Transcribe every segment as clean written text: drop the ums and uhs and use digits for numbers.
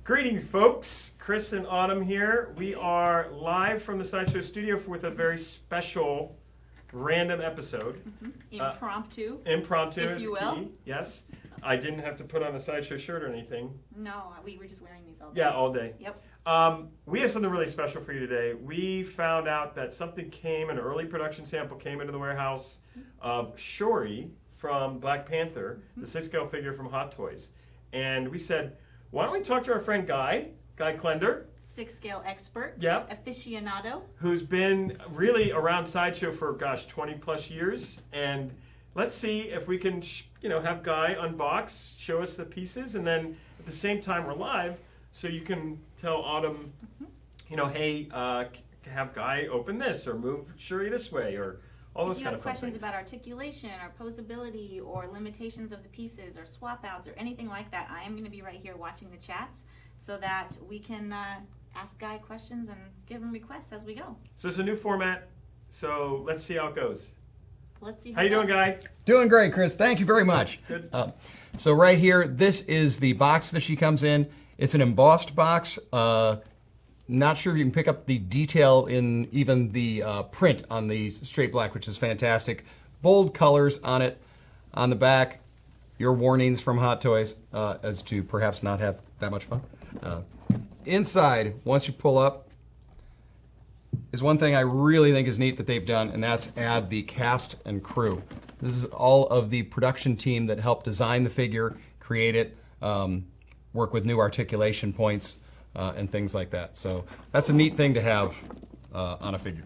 Greetings, folks. Chris and Autumn here. We are live from the Sideshow studio with a very special random episode. Impromptu. Impromptu, if you will. key. Yes. I didn't have to put on a Sideshow shirt or anything. No, we were just wearing these all day. Yeah, all day. Yep. We have something really special for you today. We found out that something came, an early production sample came into the warehouse of Shuri from Black Panther, the 6th Scale figure from Hot Toys. And we said, why don't we talk to our friend Guy Klender. 6th scale expert. Yep. Aficionado. Who's been really around Sideshow for, 20 plus years. And let's see if we can, have Guy unbox, show us the pieces, and then at the same time we're live, so you can tell Autumn, hey, have Guy open this, or move Shuri this way, or all those kind of fun things. If you have questions about articulation, or poseability, or limitations of the pieces, or swap outs, or anything like that, I am going to be right here watching the chats, so that we can ask Guy questions and give him requests as we go. So it's a new format, so let's see how it goes. Let's see how you doing, Guy? Doing great, Chris. Thank you very much. Good. So right here, this is the box that she comes in. It's an embossed box. Not sure if you can pick up the detail in even the print on the straight black, which is fantastic. Bold colors on it. On the back, your warnings from Hot Toys as to perhaps not have that much fun. Inside, once you pull up, is one thing I really think is neat that they've done, and that's add the cast and crew. This is all of the production team that helped design the figure, create it, work with new articulation points, and things like that. So that's a neat thing to have on a figure.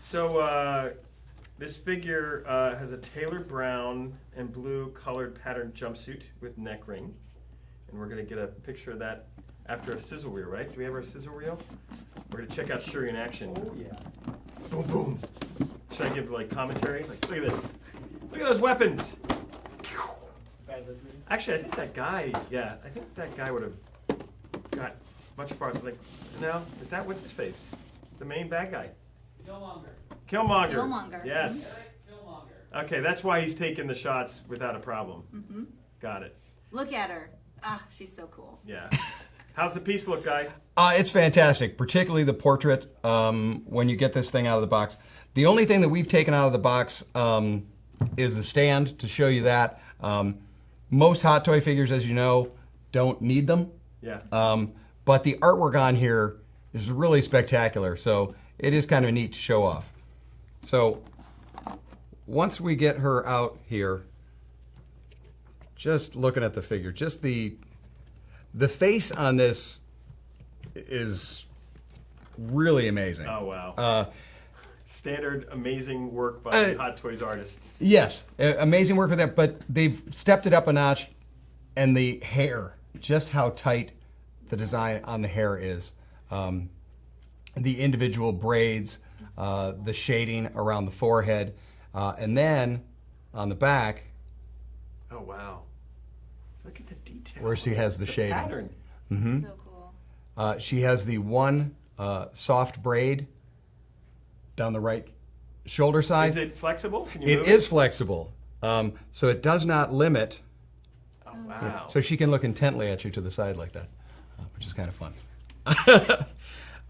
So this figure has a tailored brown and blue colored patterned jumpsuit with neck ring. And we're going to get a picture of that after a sizzle reel, right? Do we have our sizzle reel? We're going to check out Shuri in action. Oh, yeah. Boom, boom. Should I give commentary? Look at this. Look at those weapons. Actually, I think that guy would have got much farther. What's his face? The main bad guy. Killmonger. Yes. Killmonger. Okay, that's why he's taking the shots without a problem. Mm-hmm. Got it. Look at her. Ah, she's so cool. Yeah. How's the piece look, Guy? It's fantastic, particularly the portrait when you get this thing out of the box. The only thing that we've taken out of the box is the stand to show you that. Most Hot Toy figures, as you know, don't need them. Yeah. But the artwork on here is really spectacular, so it is kind of neat to show off. So once we get her out here, just looking at the figure, just the face on this is really amazing. Oh, wow. Standard amazing work by Hot Toys artists. Yes, amazing work for that, but they've stepped it up a notch, and the hair, just how tight the design on the hair is. The individual braids, the shading around the forehead, and then on the back. Oh, wow. Look at the detail. Where she has the shading. Pattern. Mm-hmm. So cool. She has the one soft braid down the right shoulder side. Is it flexible? Can you It move is flexible, so it does not limit. Oh, wow. So she can look intently at you to the side like that, which is kind of fun.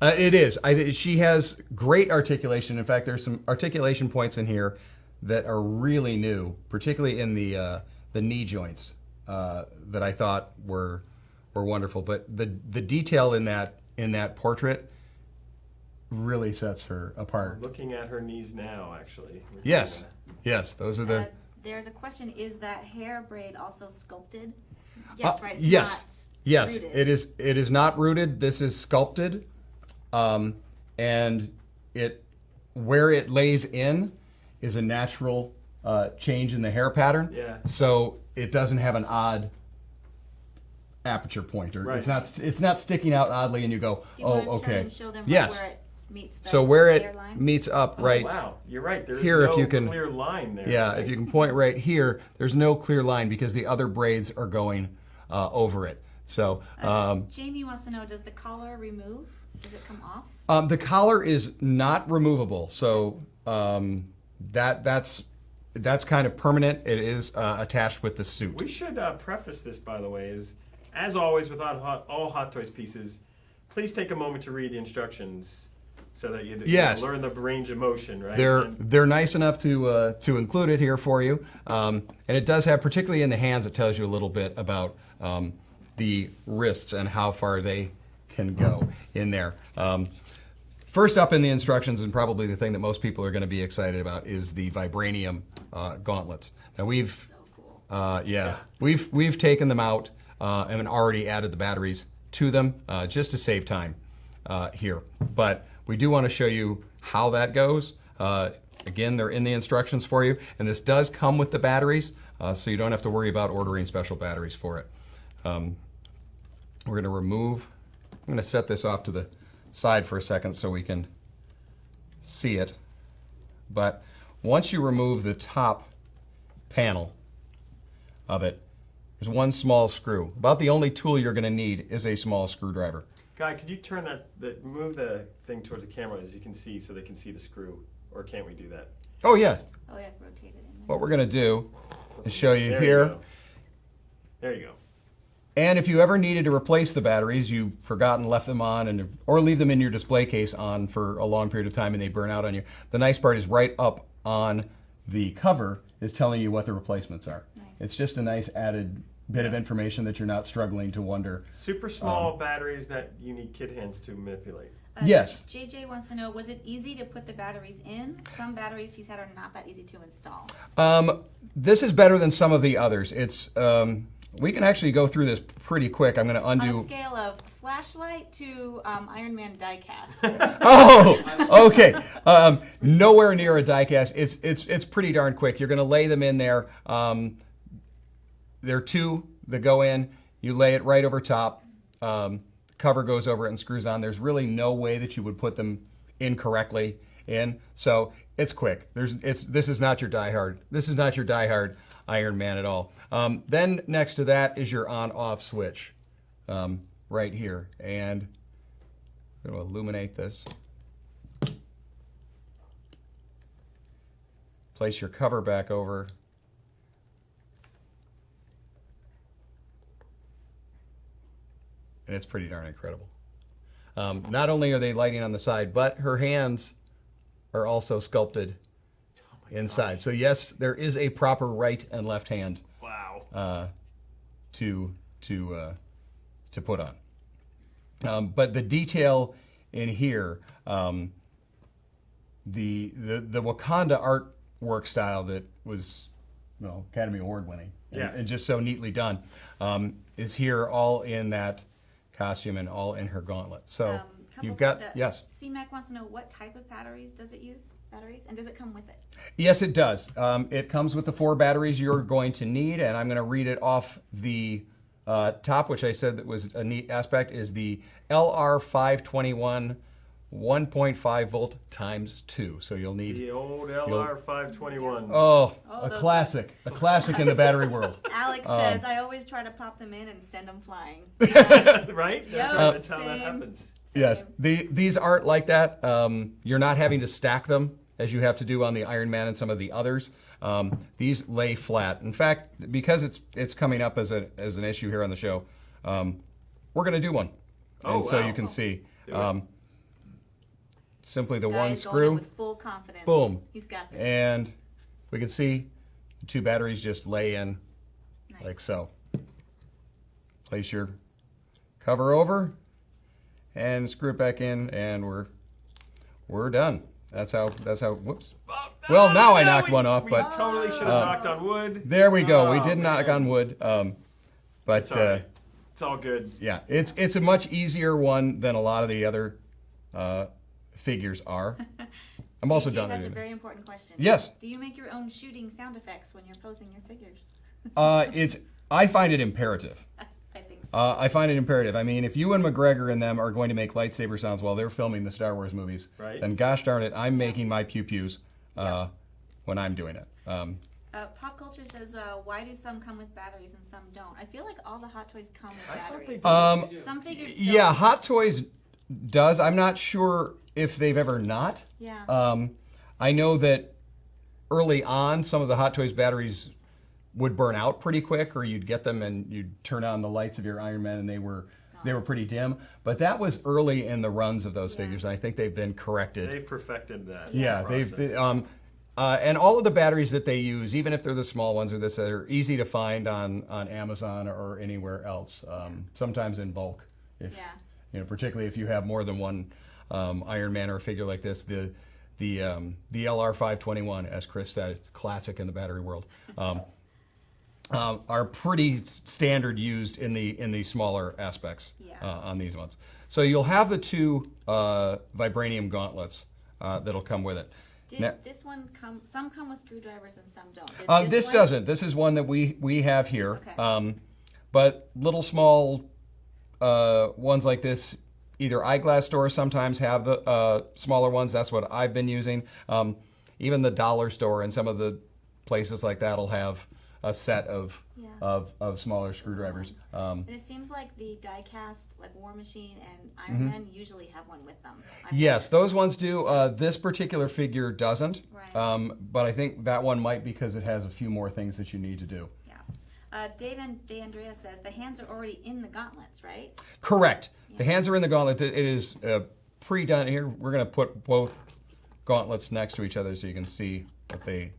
It is. She has great articulation. In fact, there's some articulation points in here that are really new, particularly in the knee joints that I thought were wonderful. But the detail in that portrait really sets her apart. I'm looking at her knees now, actually. Yes, those are the. There's a question: is that hair braid also sculpted? Yes, right. It's yes, not yes. rooted. It is not rooted. This is sculpted, and where it lays in is a natural change in the hair pattern. Yeah. So it doesn't have an odd aperture point, or right. it's not sticking out oddly, and you go, Do you oh, want to okay. turn and show them Yes. where it meets the So where hairline? it meets up, Oh, right. wow. You're right. There's Here, no if you can- clear line there. Yeah, right? if you can point right here, there's no clear line because the other braids are going over it. So Jamie wants to know: does the collar remove? Does it come off? the collar is not removable, so that's kind of permanent. It is attached with the suit. We should preface this, by the way, is as always with all Hot Toys pieces, please take a moment to read the instructions so that you learn the range of motion, right? They're nice enough to include it here for you, and it does have, particularly in the hands, it tells you a little bit about the wrists and how far they can go in there. First up in the instructions, and probably the thing that most people are going to be excited about, is the Vibranium Gauntlets. Now we've we've taken them out and already added the batteries to them just to save time here, but we do want to show you how that goes. Again, they're in the instructions for you, and this does come with the batteries, so you don't have to worry about ordering special batteries for it. We're going to remove, I'm going to set this off to the side for a second so we can see it. But once you remove the top panel of it, there's one small screw. About the only tool you're going to need is a small screwdriver. Guy, could you turn move the thing towards the camera as you can see so they can see the screw? Or can't we do that? Oh, yes. Oh, yeah, rotate it in there. What we're going to do is show you There here. You go. There you go. And if you ever needed to replace the batteries, you've forgotten, left them on, or leave them in your display case on for a long period of time and they burn out on you, the nice part is right up on the cover is telling you what the replacements are. Nice. It's just a nice added bit of information that you're not struggling to wonder. Super small batteries that you need kid hands to manipulate. Yes. JJ wants to know, was it easy to put the batteries in? Some batteries he's had are not that easy to install. This is better than some of the others. It's we can actually go through this pretty quick. I'm going to undo. On a scale of flashlight to Iron Man diecast. Oh, okay. Nowhere near a diecast. It's pretty darn quick. You're going to lay them in there. There are two that go in. You lay it right over top. Cover goes over it and screws on. There's really no way that you would put them incorrectly in. So it's quick. This is not your diehard. This is not your diehard Iron Man at all. Then next to that is your on-off switch right here, and I'm going to illuminate this. Place your cover back over. And it's pretty darn incredible. Not only are they lighting on the side, but her hands are also sculpted inside. So yes, there is a proper right and left hand. Wow. To put on. But the detail in here, the Wakanda artwork style that was Academy Award winning and just so neatly done, is here all in that costume and all in her gauntlet. So you've got, yes. CMAC wants to know, what type of batteries does it use? And does it come with it? Yes, it does. It comes with the 4 batteries you're going to need, and I'm going to read it off the top, which I said that was a neat aspect, is the LR521 1.5 volt times 2. So you'll need the old LR521. A classic in the battery world. Alex says, I always try to pop them in and send them flying. Right? Yep, That's how that happens. Yes, these aren't like that. You're not having to stack them as you have to do on the Iron Man and some of the others. These lay flat. In fact, because it's coming up as an issue here on the show, we're going to do one, so you can see. Simply the one screw. Going in with full confidence. Boom. He's got this. And we can see the 2 batteries just lay in like so. Place your cover over and screw it back in, and we're done. That's how. Whoops. Well, now I knocked one off, but we totally should have knocked on wood. There we go. We did knock on wood, but it's all good. Yeah, it's a much easier one than a lot of the other figures are. I'm also done. That's a very important question. Yes. Do you make your own shooting sound effects when you're posing your figures? I find it imperative. I think so. I find it imperative. I mean, if you and McGregor and them are going to make lightsaber sounds while they're filming the Star Wars movies, right, then gosh darn it, I'm making my pew-pews when I'm doing it. Pop Culture says, why do some come with batteries and some don't? I feel like all the Hot Toys come with batteries. Some figures don't. Yeah, Hot Toys does. I'm not sure if they've ever not. Yeah. I know that early on, some of the Hot Toys batteries would burn out pretty quick, or you'd get them and you'd turn on the lights of your Iron Man and they were pretty dim. But that was early in the runs of those figures, and I think they've been corrected. They've perfected that. Yeah, process. they've been, and all of the batteries that they use, even if they're the small ones or this, are easy to find on Amazon or anywhere else. Sometimes in bulk, if particularly if you have more than one Iron Man or a figure like this. The LR 521, as Chris said, classic in the battery world, are pretty standard used in the smaller aspects on these ones. So you'll have the two Vibranium Gauntlets that'll come with it. Did this one come? Some come with screwdrivers and some don't. This doesn't. This is one that we have here. Okay. But little small ones like this, either eyeglass stores sometimes have the smaller ones. That's what I've been using. Even the dollar store and some of the places like that will have a set of smaller screwdrivers. And it seems like the die-cast, like War Machine and Iron Man, usually have one with them. Yes, those ones do. This particular figure doesn't. Right. But I think that one might because it has a few more things that you need to do. Yeah. Dave Andrea says the hands are already in the gauntlets, right? Correct. Yeah. The hands are in the gauntlet. It is pre-done here. We're going to put both gauntlets next to each other so you can see what they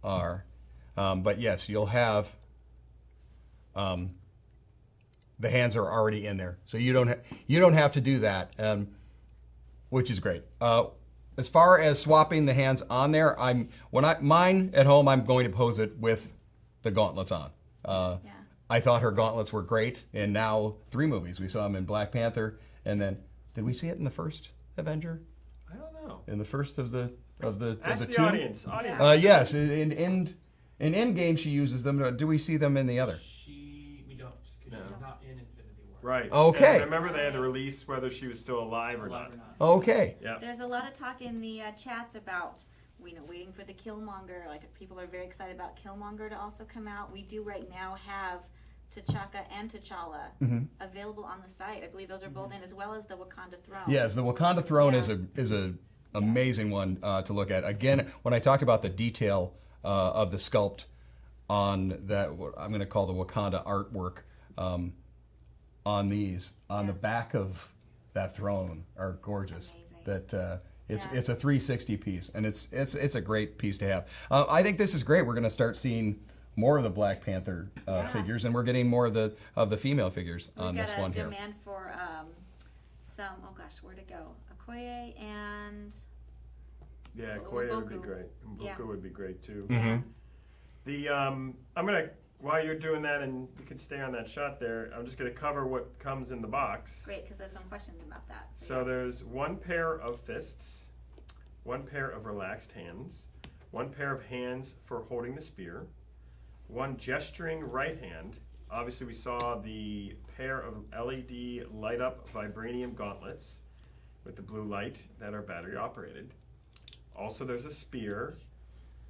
are. But yes, you'll have the hands are already in there, so you don't have to do that, which is great. As far as swapping the hands on there, mine at home, I'm going to pose it with the gauntlets on. I thought her gauntlets were great, and now 3 movies. We saw them in Black Panther, and then did we see it in the first Avenger? I don't know. In the first of the Ask the two? Audience. Yes, in Endgame she uses them. Do we see them in the other? We don't, because she's not in Infinity War. Right. Okay. And remember they had to release whether she was still alive or not. Okay. Yeah. There's a lot of talk in the chats about waiting for the Killmonger. Like people are very excited about Killmonger to also come out. We do right now have T'Chaka and T'Challa available on the site. I believe those are both in, as well as the Wakanda throne. Yes, the Wakanda throne is a amazing one to look at. Again, when I talked about the detail of the sculpt on that, what I'm going to call the Wakanda artwork on these, on the back of that throne are gorgeous. Amazing. That it's a 360 piece, and it's a great piece to have. I think this is great. We're going to start seeing more of the Black Panther figures, and we're getting more of the female figures on this one here. We've got a demand for some. Oh gosh, where'd it go? Okoye and. Yeah, Okoye would be Mboku. great. Mboku would be great too. Mm-hmm. I'm gonna, while you're doing that, and you can stay on that shot there, I'm just gonna cover what comes in the box. Great, because there's some questions about that. So there's one pair of fists, one pair of relaxed hands, one pair of hands for holding the spear, one gesturing right hand. Obviously we saw the pair of LED light up Vibranium Gauntlets with the blue light that are battery operated. Also there's a spear.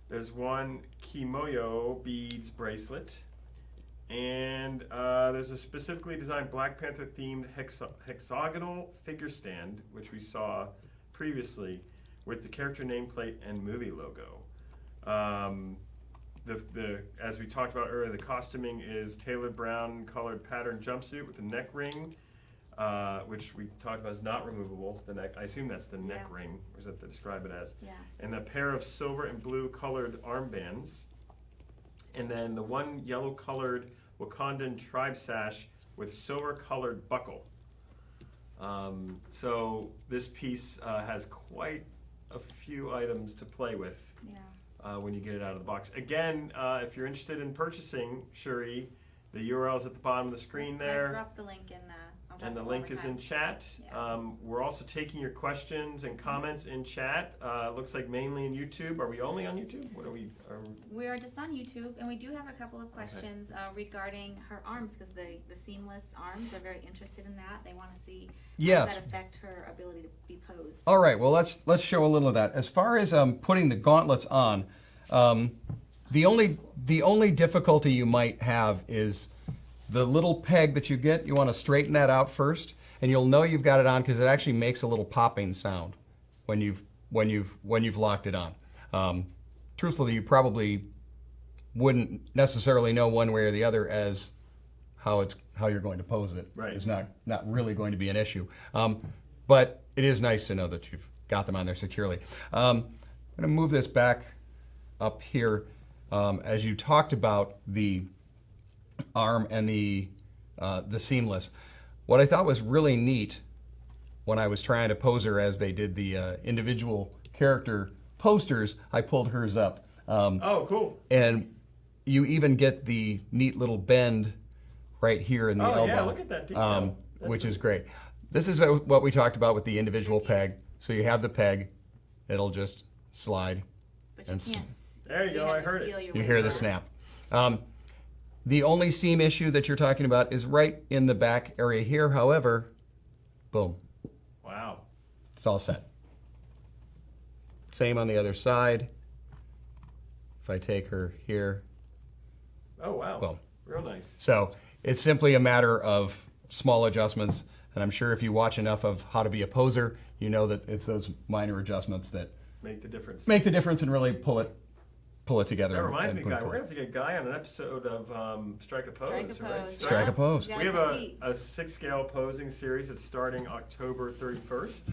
There's one Kimoyo beads bracelet. And there's a specifically designed Black Panther themed hexagonal figure stand, which we saw previously, with the character nameplate and movie logo. As we talked about earlier, the costuming is tailored brown colored pattern jumpsuit with a neck ring, which we talked about is not removable. The neck, I assume that's the neck ring, or is that to describe it as? Yeah. And a pair of silver and blue colored armbands. And then the one yellow colored Wakandan tribe sash with silver colored buckle. So this piece has quite a few items to play with when you get it out of the box. Again, if you're interested in purchasing Shuri, the URL's at the bottom of the screen there. I dropped the link in. And the link is in chat. Yeah. We're also taking your questions and comments in chat. Looks like mainly in YouTube. Are we only on YouTube? What are we? We are just on YouTube, and we do have a couple of questions regarding her arms, because the seamless arms are very interested in that. They want to see how does that affect her ability to be posed. All right. Well, let's show a little of that. As far as putting the gauntlets on, the only difficulty you might have is the little peg that you get. You want to straighten that out first, and you'll know you've got it on because it actually makes a little popping sound when you've locked it on. Truthfully, you probably wouldn't necessarily know one way or the other as how you're going to pose it. Right. It's not really going to be an issue. But it is nice to know that you've got them on there securely. I'm going to move this back up here. As you talked about the arm and the seamless, what I thought was really neat when I was trying to pose her as they did the individual character posters, I pulled hers up. Oh, cool. And you even get the neat little bend right here in the elbow. Oh, yeah, look at that detail. Which is great. This is what we talked about with the individual peg. So you have the peg, it'll just slide. But you And can't. There you go, have I to heard feel it. your You way hear the through. snap. The only seam issue that you're talking about is right in the back area here. However, boom, Wow. it's all set. Same on the other side. If I take her here, Oh, wow. boom. Real nice. So it's simply a matter of small adjustments. And I'm sure if you watch enough of How to Be a Poser, you know that it's those minor adjustments that Make the difference. make the difference and really pull it together. That reminds and me, put it Guy, we're together. going to have to get Guy on an episode of Strike a Pose, Strike a right? pose. Strike a pose. You We gotta have compete. a 6-scale posing series that's starting October 31st.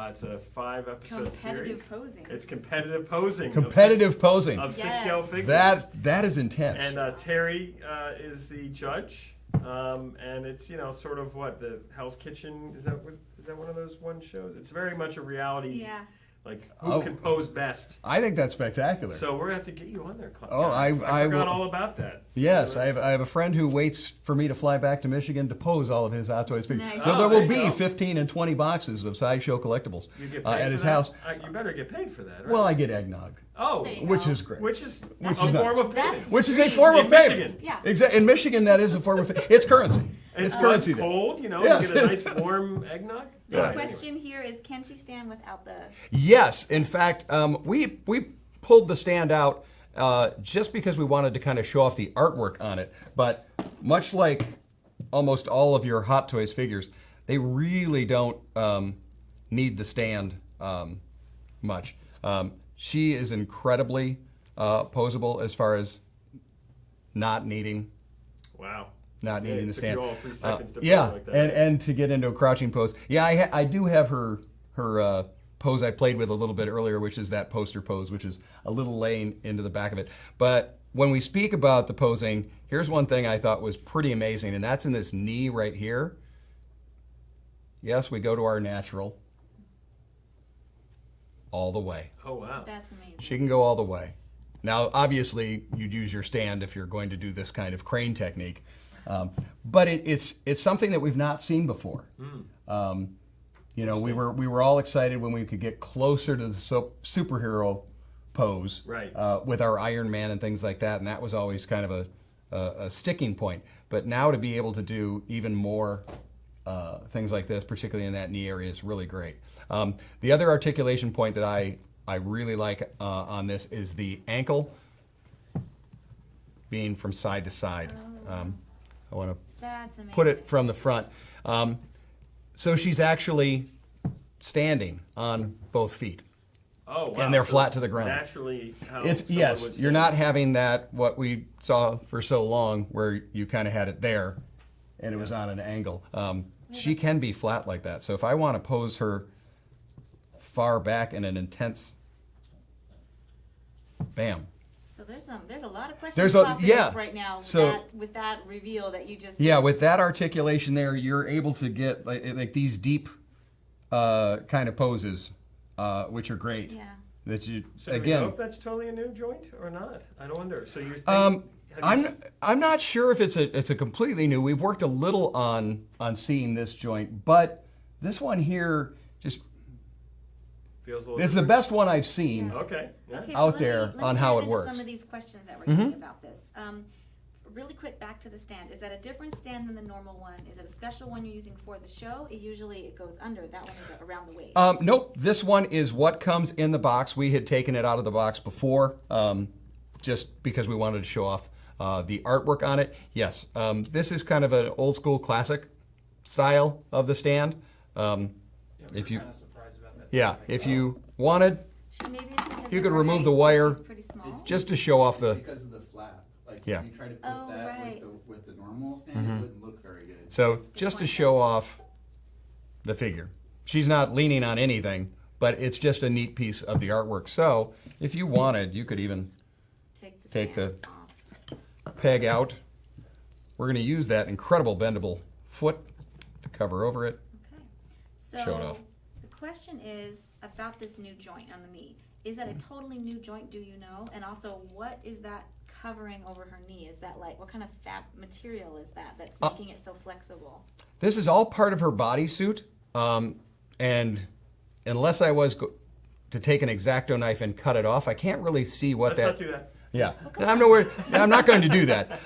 It's a 5-episode series. Competitive posing. It's competitive posing. Competitive posing. Of Yes. 6-scale figures. That is intense. And Terry is the judge. And it's, sort of what, the Hell's Kitchen, is that one of those shows? It's very much a reality, Yeah. like who Oh. can pose best. I think that's spectacular. So we're going to have to get you on there, Clive. Oh, I forgot will- all about that. Yes, So I it's- have a friend who waits for me to fly back to Michigan to pose all of his Hot Toys figures. Nice. So Oh, there there will you be go. 15 and 20 boxes of Sideshow Collectibles You get paid at for his that? house. You better get paid for that, right? Well, I get eggnog, Oh, There you which go. is great. which is Which a is form nice. of That's- payment. Which is a Great. form of In payment. Michigan. Yeah. In Michigan, that is a form of it's currency. It's when currency it's there. cold, Yes. you get a nice warm eggnog. The Right. question here is, can she stand without the? Yes, in fact, we pulled the stand out just because we wanted to kind of show off the artwork on it. But much like almost all of your Hot Toys figures, they really don't need the stand much. She is incredibly posable as far as not needing Wow. not Yeah, needing it the took you stand. all 3 seconds to pose yeah, like that. and to get into a crouching pose. Yeah, I do have her pose I played with a little bit earlier, which is that poster pose, which is a little laying into the back of it. But when we speak about the posing, here's one thing I thought was pretty amazing, and that's in this knee right here. Yes, we go to our natural all the way. Oh, wow. That's amazing. She can go all the way. Now, obviously, you'd use your stand if you're going to do this kind of crane technique, but it's something that we've not seen before. We were all excited when we could get closer to the superhero pose, Right. with our Iron Man and things like that, and that was always kind of a sticking point. But now to be able to do even more things like this, particularly in that knee area, is really great. The other articulation point that I really like on this is the ankle being from side to side. I want to That's amazing. put it from the front. So she's actually standing on both feet. Oh, wow. And they're So flat to the ground. Naturally, how It's someone yes, would you're stand. not having that what we saw for so long where you kind of had it there and it was on an angle. She can be flat like that. So if I want to pose her far back in an intense bam. So there's a lot of questions There's a- popping yeah. up right now So- with that reveal that you just Yeah, with that articulation there, you're able to get like these deep kind of poses, which are great. Yeah. That you So do we know if that's totally a new joint or not? I don't wonder. So you're thinking, I'm not sure if it's a completely new. We've worked a little on seeing this joint, but this one here just feels a little it's the best one I've seen. Yeah. Okay. Yeah. Okay, out let there me on how dive it into works. Some of these questions that we're getting about this. Really quick, back to the stand. Is that a different stand than the normal one? Is it a special one you're using for the show? Usually it goes under. That one is around the waist. Nope, this one is what comes in the box. We had taken it out of the box before, just because we wanted to show off the artwork on it. Yes, this is kind of an old school classic style of the stand. Yeah, If you- kind of surprised about that. Yeah, if you wanted, Maybe it's because you could remove right? the wire She's pretty small. just to show off the. Because of the flap. Like Yeah. if you try to put Oh, that right. with the normal stand, it wouldn't look very good. So That's a good just to point. show off the figure. She's not leaning on anything, but it's just a neat piece of the artwork. So if you wanted, you could even take the stand off. peg out. We're going to use that incredible bendable foot to cover over it. Okay. Show it So off. the question is about this new joint on the knee. Is that a totally new joint, do you know? And also, what is that covering over her knee? Is that like, what kind of fab material is that that's making it so flexible? This is all part of her bodysuit, and unless I was to take an X-Acto knife and cut it off, I can't really see what Let's that. not do that. Yeah, I'm not going to do that.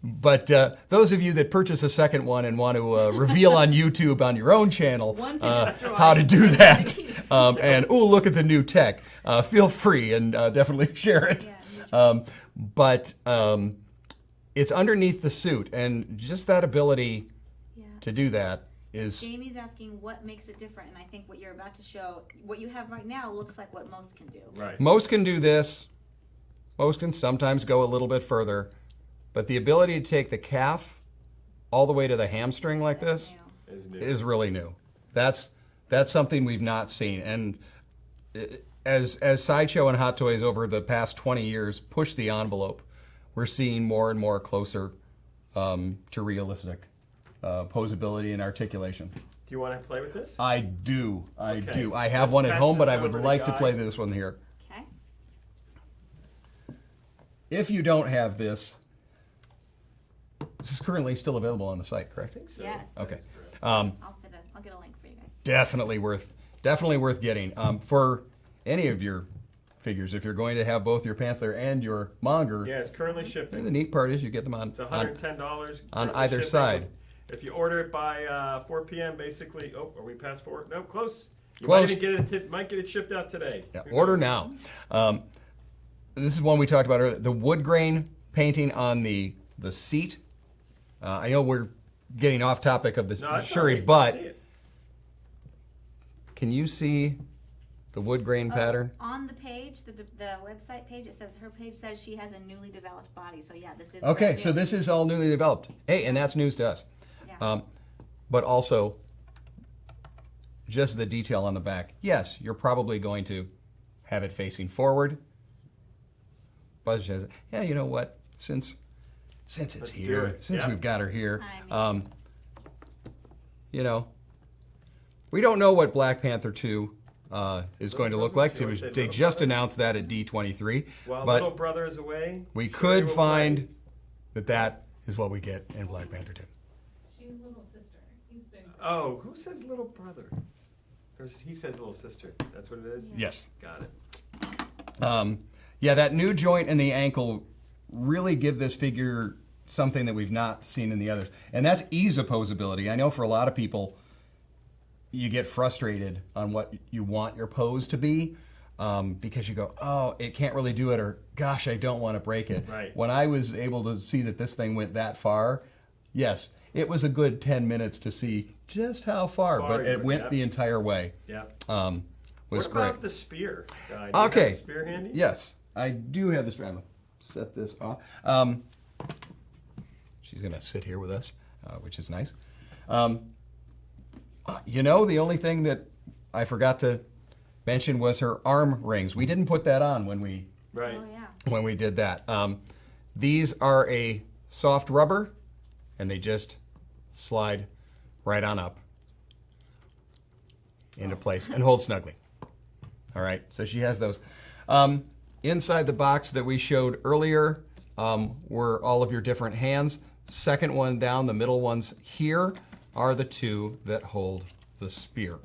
But those of you that purchase a second one and want to reveal on YouTube on your own channel One to destroy. how to do that, and ooh, look at the new tech, feel free and definitely share it. Yeah, But it's underneath the suit, and just that ability yeah. to do that is. Jamie's asking what makes it different, and I think what you're about to show, what you have right now looks like what most can do. Right. Most can do this. Most can sometimes go a little bit further. But the ability to take the calf all the way to the hamstring like this You know. Is new. is really new. That's something we've not seen. And as Sideshow and Hot Toys over the past 20 years push the envelope, we're seeing more and more closer to realistic posability and articulation. Do you want to play with this? I do. I Okay. do. I have Let's one at pass home, but this I would over to like to Guy. play this one here. Okay. If you don't have this, this is currently still available on the site, correct? I think so. Yes. Okay. I'll get a link for you guys. Definitely worth getting. For any of your figures, if you're going to have both your Panther and your Monger, Yeah, it's currently shipping. the neat part is you get them It's $110 on currently either shipping. side. If you order it by 4 p.m., basically. Oh, are we past 4? No, close. You Close. might even get it shipped out today. Yeah, Who order knows? now. This is one we talked about earlier. The wood grain painting on the seat. I know we're getting off topic of the No, it's Shuri, all right. but See it. can you see the wood grain pattern? On the page, the website page, it says her page says she has a newly developed body. So yeah, this is Okay, brand so new. this is all newly developed. Hey, and that's news to us. Yeah. But also, just the detail on the back. Yes, you're probably going to have it facing forward. Buzz says, yeah, you know what? Since it's Let's do here, it. since Yeah. we've got her here, I mean- we don't know what Black Panther 2 is going to look like. Do you wanna say They Little just Brother? announced that at D23. While but little brother is away, we Shuri could will find play. that is what we get in Black Panther 2. She's little sister. He's been. Oh, who says little brother? He says little sister. That's what it is? Yes. Got it. Yeah, that new joint in the ankle really give this figure something that we've not seen in the others. And that's ease of posability. I know for a lot of people, you get frustrated on what you want your pose to be because you go, oh, it can't really do it, or gosh, I don't want to break it. Right. When I was able to see that this thing went that far, yes, it was a good 10 minutes to see just how far, Far but you it went, went yep. the entire way. Yeah. Was What great. about the spear? Guy? Do you Okay. have the spear handy? Yes, I do have this. I'm gonna set this off. She's gonna sit here with us, which is nice. The only thing that I forgot to mention was her arm rings. We didn't put that on when we Right. Oh yeah. did that. These are a soft rubber, and they just slide right on up into place and hold snugly. All right, so she has those. Inside the box that we showed earlier were all of your different hands. Second one down, the middle ones here, are the two that hold the spear.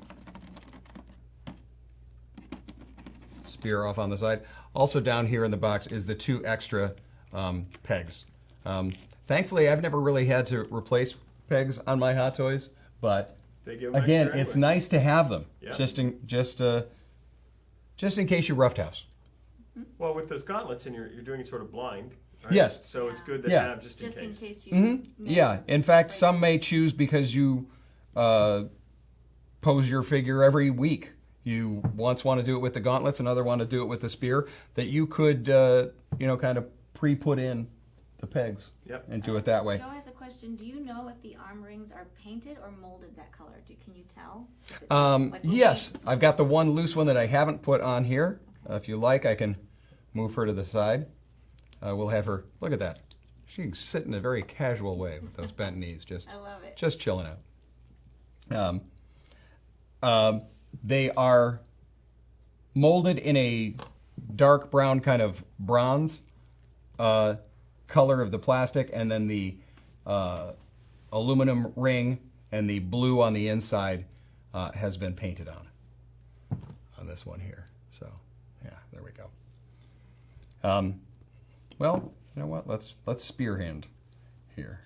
Spear off on the side. Also down here in the box is the two extra pegs. Thankfully, I've never really had to replace pegs on my Hot Toys, but They give 'em again, extra it's anyway. nice to have them, Yeah. just in case you roughed house. Well, with those gauntlets, and you're doing it sort of blind. Right? Yes. So it's good to Yeah. have just in Just in case. case you. miss. Yeah, in fact, some may choose because you pose your figure every week. you once want to do it with the gauntlets, another want to do it with the spear, that you could, kind of pre-put in the pegs Yep. and do it that way. Joe has a question. Do you know if the arm rings are painted or molded that color? Can you tell? If it's, like, Yes, I've got the one loose one that I haven't put on here. If you like, I can move her to the side. We'll have her, look at that. She can sit in a very casual way with those bent knees, I love it. just chilling out. They are molded in a dark brown kind of bronze color of the plastic, and then the aluminum ring and the blue on the inside has been painted on this one here. So, yeah, there we go. Well, you know what? Let's spearhand here.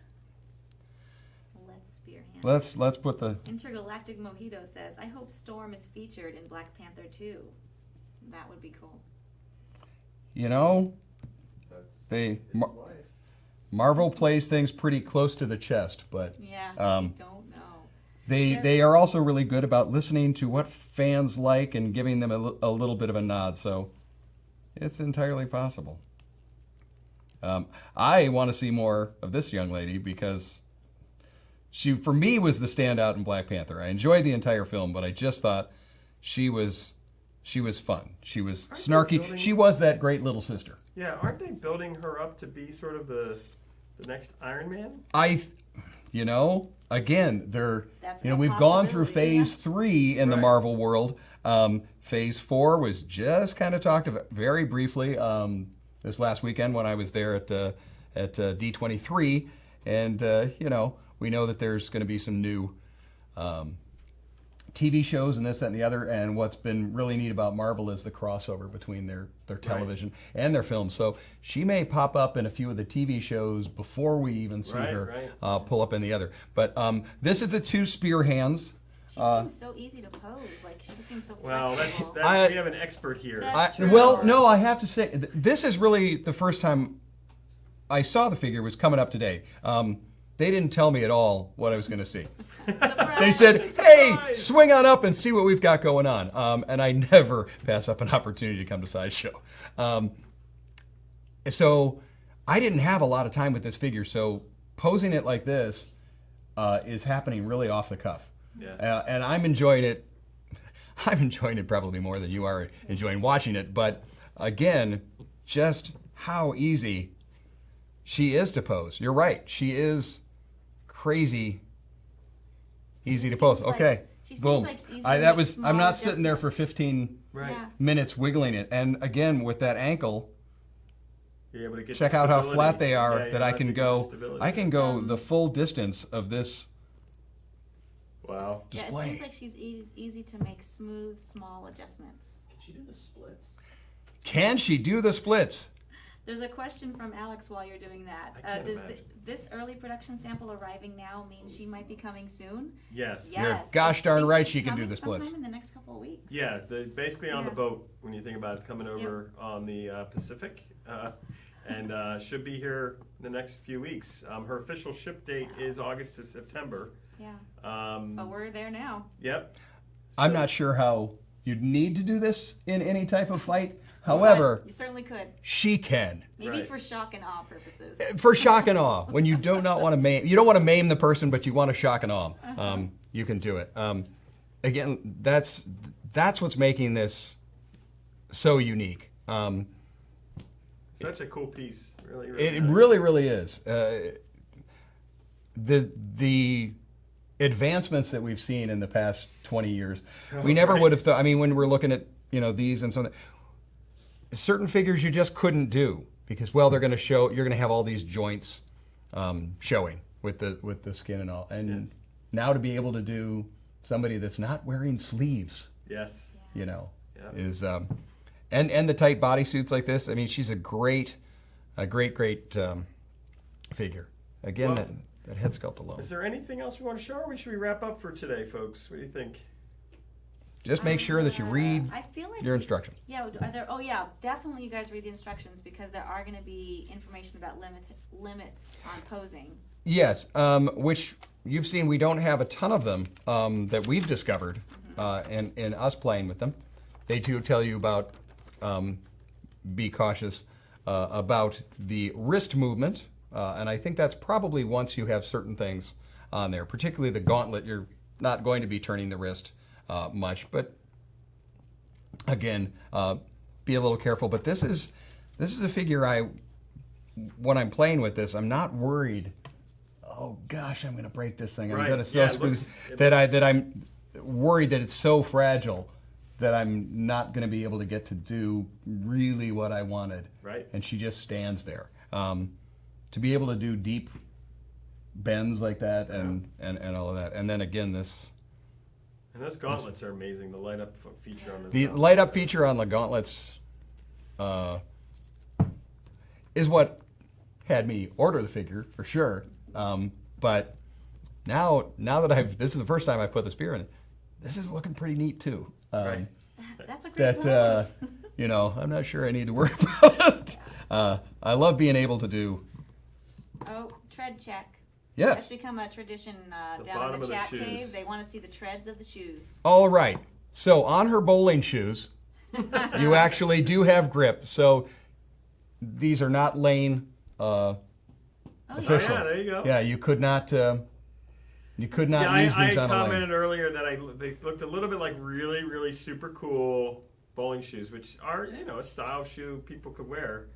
Let's spearhand. Let's put the. Intergalactic Mojito says, I hope Storm is featured in Black Panther 2. That would be cool. You know, That's they his wife. Marvel plays things pretty close to the chest, but Yeah, I don't know. they are also really good about listening to what fans like and giving them a little bit of a nod. So it's entirely possible. I want to see more of this young lady because she, for me, was the standout in Black Panther. I enjoyed the entire film, but I just thought she was fun. She was snarky. building- She was that great little sister. Yeah, aren't they building her up to be sort of the next Iron Man? Again, That's we've a gone through possibility, phase 3 in the Right. Marvel world. Phase 4 was just kind of talked about very briefly this last weekend when I was there at D23, and we know that there's going to be some new TV shows and this, that, and the other. And what's been really neat about Marvel is the crossover between their television and their films. So she may pop up in a few of the TV shows before we even see her pull up in the other. But this is the two spear hands. She seems so easy to pose. Like, she just seems so Well, flexible. we have an expert here. That's true. Well, no, I have to say, this is really the first time I saw the figure was coming up today. They didn't tell me at all what I was going to see. Surprise. They said, hey, Surprise! swing on up and see what we've got going on. And I never pass up an opportunity to come to Sideshow. So I didn't have a lot of time with this figure, so posing it like this is happening really off the cuff. Yeah. And I'm enjoying it. I'm enjoying it probably more than you are enjoying watching it. But again, just how easy she is to pose. You're right. She is crazy easy to pose. seems like- Okay. she seems Boom. like easy to I'm make small not sitting there for 15 Right. Yeah. minutes wiggling it. And again, with that ankle, You're able to get check the out how stability. flat they are. Yeah, you're that I able can to get the go. stability. I can go the full distance of this Wow. Yeah, it display. seems like she's easy to make smooth, small adjustments. Can she do the splits? Can she do the splits? There's a question from Alex while you're doing that. I can't Does imagine. this early production sample arriving now mean she might be coming soon? Yes. Yes. You're gosh darn I think right she's she can do coming the splits. Sometime in the next couple of weeks. Yeah, basically on the Yeah. boat when you think about it, coming over on the Pacific, and should be here in the next few weeks. Her official ship date is August to September. Yeah. Um, But we're there now. Yep. I'm So- not sure how you'd need to do this in any type of fight. However, You certainly could. she can. Maybe Right. for shock and awe purposes. For shock and awe, when you do not want to maim, you don't want to maim the person, but you want to shock and awe. You can do it. Again, that's what's making this so unique. Such a cool piece. Really, It nice. really is. The advancements that we've seen in the past 20 years, we never right. would have thought. I mean, when we're looking at these and something, certain figures you just couldn't do because they're going to show. You're going to have all these joints showing with the skin and all. And now to be able to do somebody that's not wearing sleeves, Yes. is Yeah. and the tight bodysuits like this. I mean, she's a great figure. Again, Well, that head sculpt alone. Is there anything else we want to show, or should we wrap up for today, folks? What do you think? Just make sure that you read I feel like your instructions. Yeah, are there? Oh yeah, definitely. You guys read the instructions because there are going to be information about limits on posing. Yes, which you've seen. We don't have a ton of them that we've discovered and us playing with them. They do tell you about be cautious about the wrist movement, and I think that's probably once you have certain things on there, particularly the gauntlet. You're not going to be turning the wrist much, but again, be a little careful. But this is a figure when I'm playing with this, I'm not worried. Oh gosh, I'm going to break this thing. I'm going to screw that I'm worried that it's so fragile that I'm not going to be able to get to do really what I wanted. Right. And she just stands there. To be able to do deep bends like that and all of that. And then again, this... And those gauntlets are amazing. The light up feature on those. The gauntlets. light up feature on the gauntlets is what had me order the figure for sure. But now that this is the first time I've put the spear in it, this is looking pretty neat too. Right. That's a great That pose. I'm not sure I need to worry about it. I love being able to do. Oh, tread check. Yes. That's become a tradition The down bottom in the of the chat shoes. cave. They want to see the treads of the shoes. All right. So on her bowling shoes, you actually do have grip. So these are not lane official. Yeah, there you go. Yeah, you could not. You could not use I these on a commented lane. earlier that they looked a little bit like really, really super cool bowling shoes, which are a style shoe people could wear.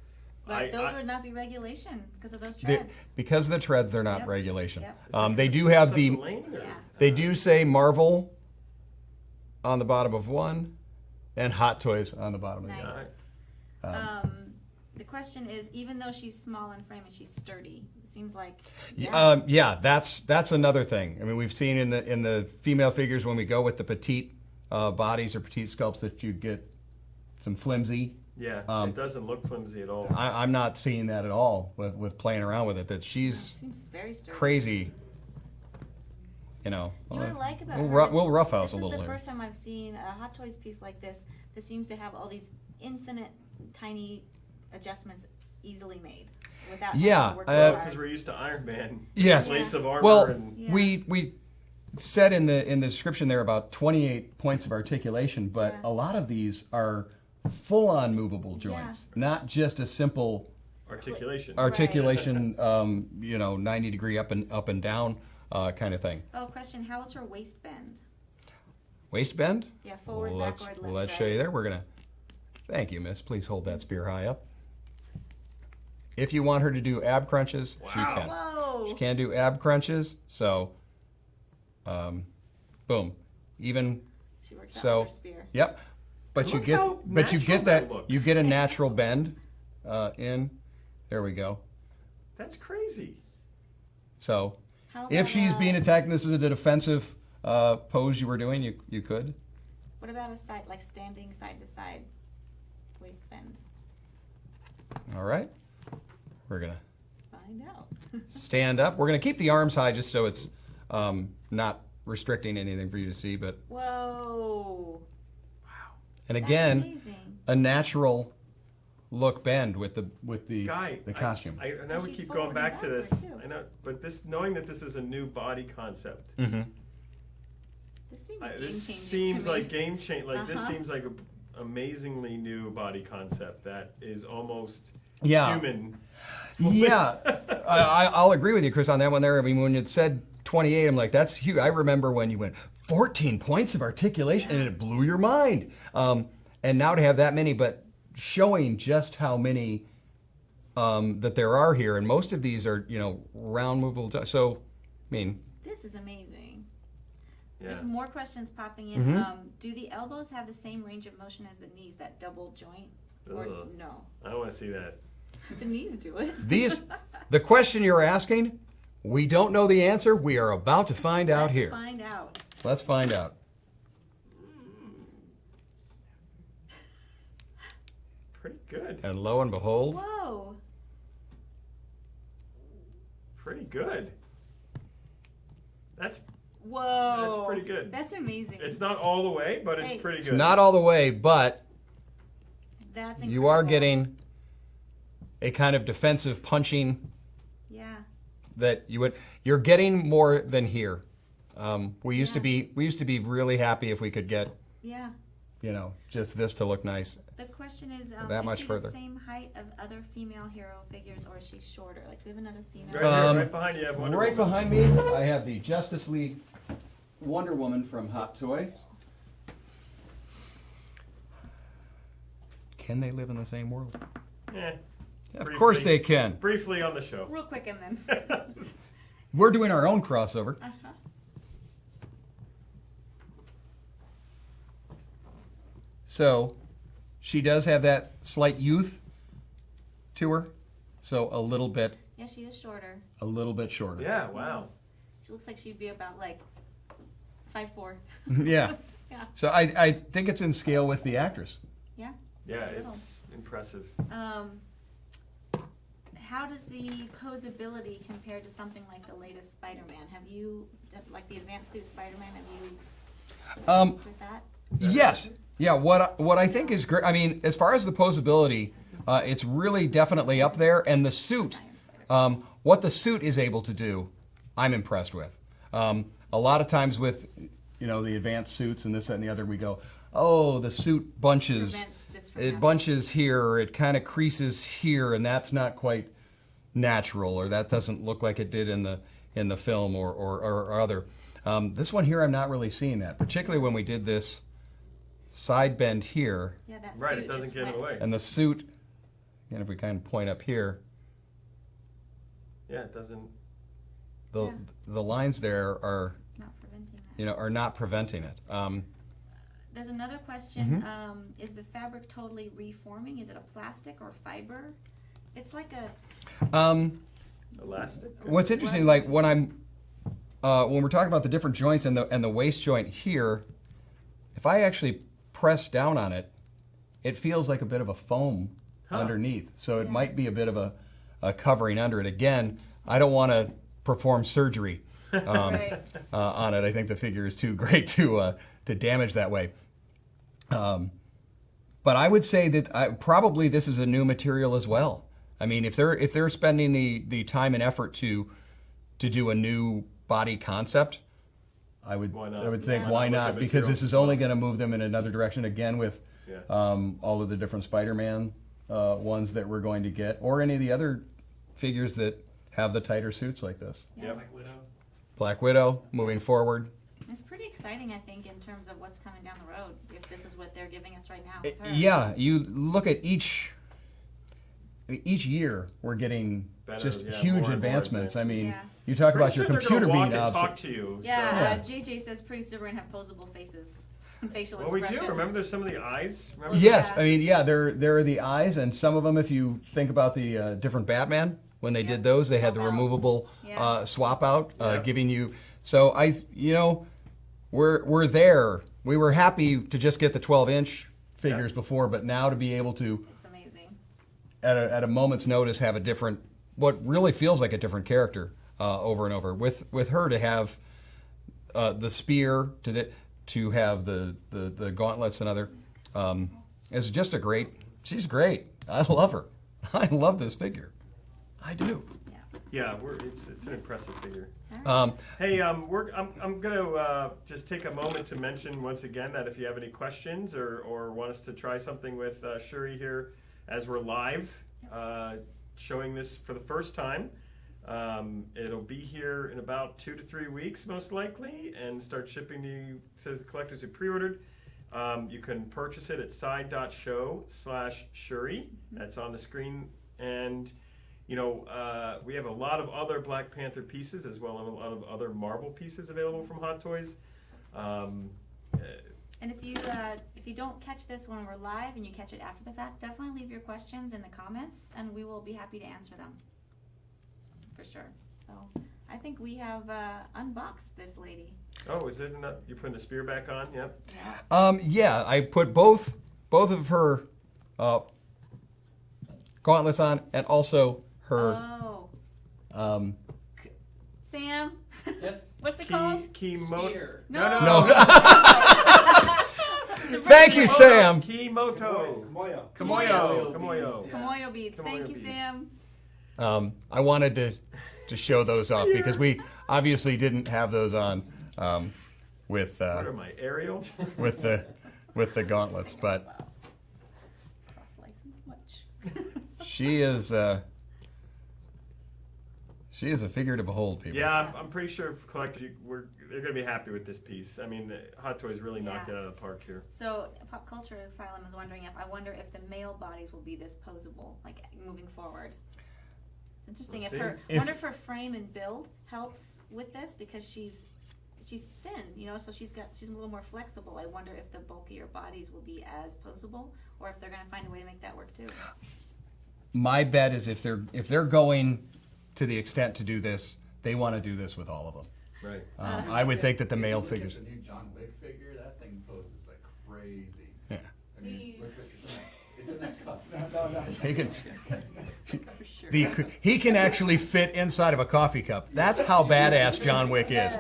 But those would not be regulation because of those They- treads. because of the treads, they're not Yep. regulation. Yep. They do have Is that the. lane or- Yeah. They do say Marvel on the bottom of one, and Hot Toys on the bottom of the other. Nice. The question is, even though she's small in frame, is she sturdy? It seems like. Yeah, that's another thing. I mean, we've seen in the female figures when we go with the petite bodies or petite sculpts that you get some flimsy. Yeah, it doesn't look flimsy at all. I'm not seeing that at all with playing around with it. That she's Seems very sturdy. crazy. You know what I like about we'll, her? we'll roughhouse a This little is the here. first time I've seen a Hot Toys piece like this that seems to have all these infinite, tiny adjustments easily made without Yeah, having to work too Because hard. we're used to Iron Man. Yes. Plates of armor Well, and Yeah. we said in the description there about 28 points of articulation, but Yeah. a lot of these are full-on movable joints, not just a simple articulation. articulation, 90 degree up and down kind of thing. Oh, question, how is her waist bend? Waist bend? Yeah, forward, let's backward, left, let's right. show you there. We're gonna. Thank you, Miss. Please hold that spear high up. If you want her to do ab crunches, she Wow. can. Whoa! She can do ab crunches. So, boom. Even She works so. out with her spear. Yep. But you Look get how but you natural get that that looks. you get a natural bend in. There we go. That's crazy. So How if about, she's being attacked, and this is a defensive pose you were doing, you could. What about a side, like standing side to side waist bend? All right. We're gonna Find out. stand up. We're gonna keep the arms high just so it's not restricting anything for you to see. But Whoa! and That's again, amazing. a natural look bend with the Guy, the costume. I know And we she's keep going forward back and to this. backward, too. I know, but knowing that this is a new body concept, Mm-hmm. This seems this game-changing seems to me. like game change. Like this Uh-huh. seems like an amazingly new body concept that is almost Yeah. human. Yeah, I'll agree with you, Chris, on that one there. I mean, when it said 28, I'm like, that's huge. I remember when you went 14 points of articulation, and it blew your mind. And now to have that many, but showing just how many that there are here, and most of these are, round movable. So, I mean, This is amazing. Yeah. There's more questions popping in. Mm-hmm. Do the elbows have the same range of motion as the knees, that double joint? Or Ugh. no? I don't want to see that. The knees do it. the question you're asking, we don't know the answer. We are about to find out Let's here. find out. Let's find out. Pretty good. And lo and behold, Whoa! Pretty good. That's Whoa! That's pretty good. That's amazing. it's not all the way, but it's Hey. pretty it's good. not all the way, but That's you are incredible. getting a kind of defensive punching Yeah. that you're getting more than here. We used to be really happy if we could get, Yeah. just this to look nice. The question is, That is much she further. the same height of other female hero figures, or is she shorter? Like, we have another female. Right here, right behind you, you have Wonder Right Woman. behind me, I have the Justice League Wonder Woman from Hot Toys. Can they live in the same world? Yeah. Of course Briefly. they can. Briefly on the show. Real quick, and then. We're doing our own crossover. Uh-huh. So, she does have that slight youth to her. So a little bit Yeah, she is shorter. shorter. Yeah, wow. She looks like she'd be about like 5'4". Yeah. Yeah. So I think it's in scale with the actress. Yeah. Yeah, She's little. it's impressive. How does the posability compare to something like the latest Spider-Man? Have you, like the advanced suit Spider-Man, have you looked at that? Yes. Yeah. What I think is great. I mean, as far as the posability, it's really definitely up there. And the suit, Iron Spider. what the suit is able to do, I'm impressed with. A lot of times with, the advanced suits and this, that, and the other, we go, oh, the suit bunches. Prevents this from It happening. bunches here, or it kind of creases here, and that's not quite natural, or that doesn't look like it did in the film or other. This one here, I'm not really seeing that, particularly when we did this side bend here, Yeah, that Right, suit it doesn't just get in went- the way. and the suit. And if we kind of point up here, Yeah, it doesn't. the Yeah. the lines there are Not preventing that. are not preventing it. There's another question. Mm-hmm. Is the fabric totally reforming? Is it a plastic or fiber? It's like a Elastic? What's interesting, like when we're talking about the different joints and the waist joint here, if I actually press down on it, it feels like a bit of a foam underneath. So it Yeah. might be a bit of a covering under it. Again, I don't want to perform surgery right. on it. I think the figure is too great to damage that way. But I would say that probably this is a new material as well. I mean, if they're spending the time and effort to do a new body concept, I would Why not? I would think Yeah. why Look at not? Because material. this is only going to move them in another direction again with Yeah. all of the different Spider-Man ones that we're going to get, or any of the other figures that have the tighter suits like this. Yep. Black Widow. Black Widow moving forward. It's pretty exciting, I think, in terms of what's coming down the road, if this is what they're giving us right now with her. Yeah, you look at each year we're getting Better, just yeah, huge more and more advancements. I mean, Yeah. you talk Pretty about your soon they're computer gonna walk being and talk obsolete. to you. Yeah, So. JJ says pretty soon we're going to have posable faces, facial Well, we expressions. do. Remember, there's some of the eyes. Remember? Yes, Yeah. I mean, yeah, there are the eyes, and some of them, if you think about the different Batman, when they Yeah. did those, they had the Swap out. removable Yeah. swap out, Yeah. giving you. So we're there. We were happy to just get the 12-inch figures Yeah. before, but now to be able to, It's amazing. at a moment's notice, have a different, what really feels like a different character over and over. With her to have the spear, to have the gauntlets and other, is just a great. She's great. I love her. I love this figure. I do. Yeah, it's an impressive figure. Um, Hey, I'm gonna just take a moment to mention once again that if you have any questions or want us to try something with Shuri here as we're live showing this for the first time, it'll be here in about 2 to 3 weeks most likely, and start shipping to the collectors who pre-ordered. You can purchase it at side.show/Shuri. That's on the screen, and we have a lot of other Black Panther pieces as well as a lot of other Marvel pieces available from Hot Toys. And if you don't catch this when we're live and you catch it after the fact, definitely leave your questions in the comments, and we will be happy to answer them. For sure. So I think we have unboxed this lady. Oh, is it enough? You're putting the spear back on? Yep. Yeah. yeah, I put both of her gauntlets on, and also her. Oh. Sam? Yes. What's it called? Spear. No. Thank you, Sam. Kimoto. Kamoyo. Kamoyo. Kamoyo beads. Thank you, beads. Sam. I wanted to show those off because we obviously didn't have those on with What am I, Ariel? with the gauntlets. But Cross-license much. she is a figure to behold, people. Yeah, I'm pretty sure if collectors, they're going to be happy with this piece. I mean, Hot Toys really knocked it out of the park here. So, Pop Culture Asylum is wondering I wonder if the male bodies will be this posable, like moving forward. It's interesting. We'll I wonder if her frame and build helps with this because she's thin, so she's a little more flexible. I wonder if the bulkier bodies will be as posable, or if they're going to find a way to make that work too. My bet is if they're going to the extent to do this, they want to do this with all of them. Right. I would think that the male Look at figures. The new John Wick figure, that thing poses like crazy. Yeah. I mean, look at it's in that cup. He can, For sure. he can actually fit inside of a coffee cup. That's how badass John Wick is.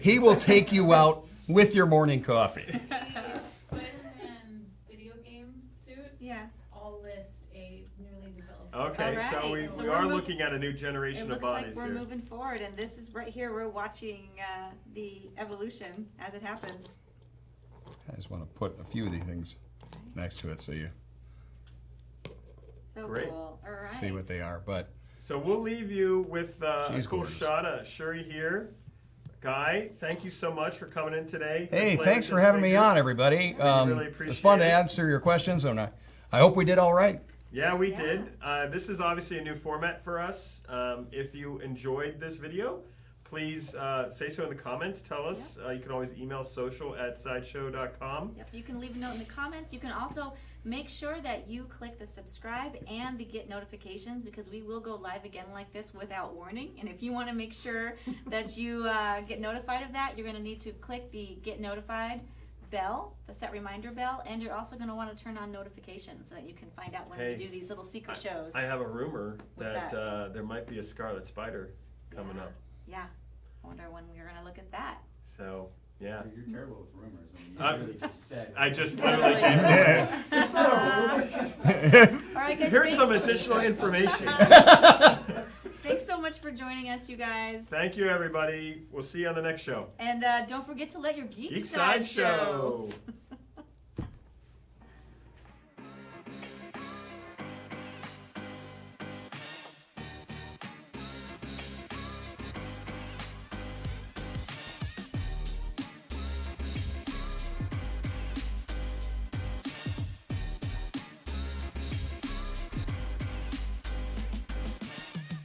He will take you out with your morning coffee. The Spider-Man video game suits Yeah. all list a newly developed. Okay, All so right, we so are we're looking at a new generation It of looks like bodies we're here. moving forward, and this is right here. We're watching the evolution as it happens. I just want to put a few of these things next to it so you So Great. cool. All right. see what they are. But So we'll leave you with a She's cool gorgeous. shot of Shuri here. Guy, thank you so much for coming in today. to hey, play thanks with for this having me figure. on, everybody. really It was fun to appreciate it. answer your questions, and I hope we did all right. Yeah, we Yeah. did. This is obviously a new format for us. If you enjoyed this video, please say so in the comments. Tell us. You can always email social@sideshow.com. Yep, you can leave a note in the comments. You can also make sure that you click the subscribe and the get notifications because we will go live again like this without warning. And if you want to make sure that you get notified of that, you're going to need to click the get notified bell, the set reminder bell, and you're also going to want to turn on notifications so that you can find out when Hey, we do these little secret shows. I have a rumor What's that there might be a Scarlet Spider coming up. Yeah, I wonder when we're going to look at that. So, yeah. You're terrible with rumors. I mean, you Uh, really just said. I just literally All right, guys. Here's some thanks. additional information. Thanks so much for joining us, you guys. Thank you, everybody. We'll see you on the next show. And don't forget to let your geek, Geek side Side Show. show.